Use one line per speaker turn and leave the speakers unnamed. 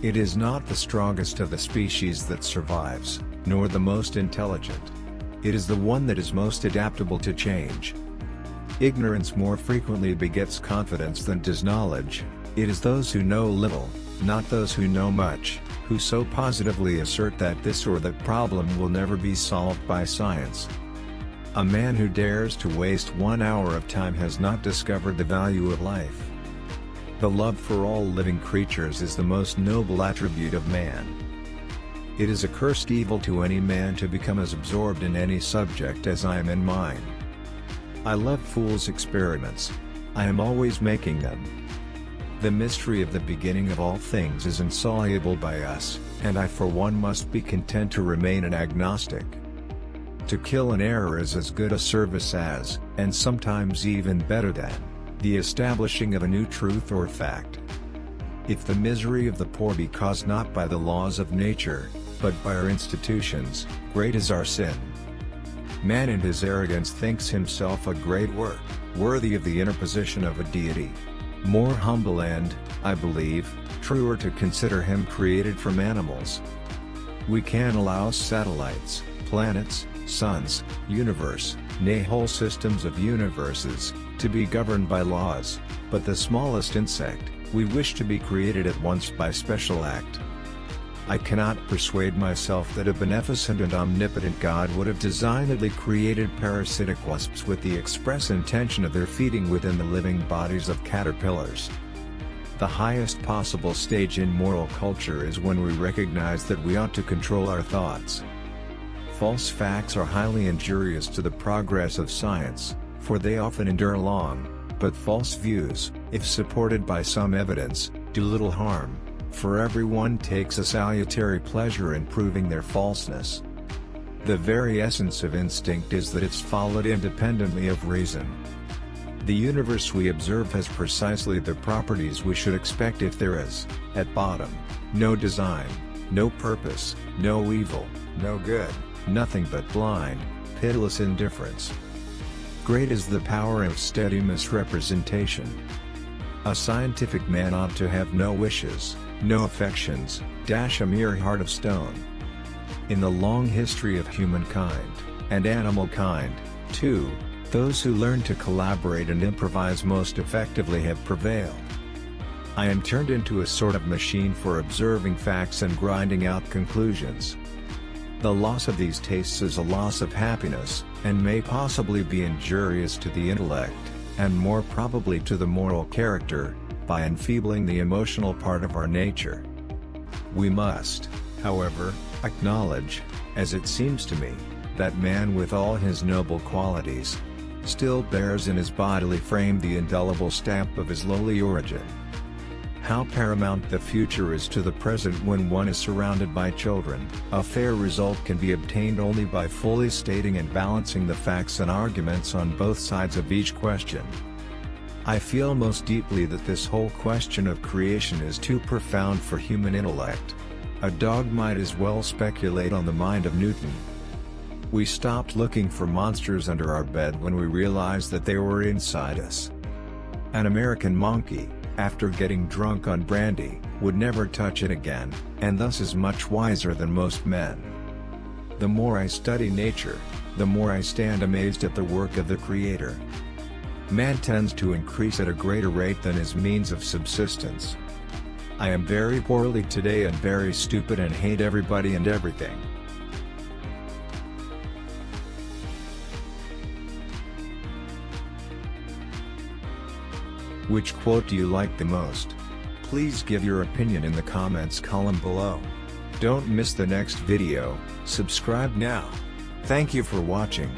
It is not the strongest of the species that survives, nor the most intelligent. It is the one that is most adaptable to change. Ignorance more frequently begets confidence than does knowledge. It is those who know little, not those who know much, who so positively assert that this or that problem will never be solved by science. A man who dares to waste 1 hour of time has not discovered the value of life. The love for all living creatures is the most noble attribute of man. It is a cursed evil to any man to become as absorbed in any subject as I am in mine. I love fools' experiments. I am always making them. The mystery of the beginning of all things is insoluble by us, and I for one must be content to remain an agnostic. To kill an error is as good a service as, and sometimes even better than, the establishing of a new truth or fact. If the misery of the poor be caused not by the laws of nature, but by our institutions, great is our sin. Man in his arrogance thinks himself a great work, worthy of the interposition of a deity. More humble and, I believe, truer to consider him created from animals. We can allow satellites, planets, suns, universe, nay whole systems of universes, to be governed by laws, but the smallest insect, we wish to be created at once by special act. I cannot persuade myself that a beneficent and omnipotent God would have designedly created parasitic wasps with the express intention of their feeding within the living bodies of caterpillars. The highest possible stage in moral culture is when we recognize that we ought to control our thoughts. False facts are highly injurious to the progress of science, for they often endure long, but false views, if supported by some evidence, do little harm. For everyone takes a salutary pleasure in proving their falseness. The very essence of instinct is that it's followed independently of reason. The universe we observe has precisely the properties we should expect if there is, at bottom, no design, no purpose, no evil, no good, nothing but blind, pitiless indifference. Great is the power of steady misrepresentation. A scientific man ought to have no wishes, no affections, a mere heart of stone. In the long history of humankind, and animal kind, too, those who learn to collaborate and improvise most effectively have prevailed. I am turned into a sort of machine for observing facts and grinding out conclusions. The loss of these tastes is a loss of happiness, and may possibly be injurious to the intellect, and more probably to the moral character, by enfeebling the emotional part of our nature. We must, however, acknowledge, as it seems to me, that man with all his noble qualities, still bears in his bodily frame the indelible stamp of his lowly origin. How paramount the future is to the present when one is surrounded by children, a fair result can be obtained only by fully stating and balancing the facts and arguments on both sides of each question. I feel most deeply that this whole question of creation is too profound for human intellect. A dog might as well speculate on the mind of Newton. We stopped looking for monsters under our bed when we realized that they were inside us. An American monkey, after getting drunk on brandy, would never touch it again, and thus is much wiser than most men. The more I study nature, the more I stand amazed at the work of the Creator. Man tends to increase at a greater rate than his means of subsistence. I am very poorly today and very stupid and hate everybody and everything. Which quote do you like the most? Please give your opinion in the comments column below. Don't miss the next video, subscribe now. Thank you for watching.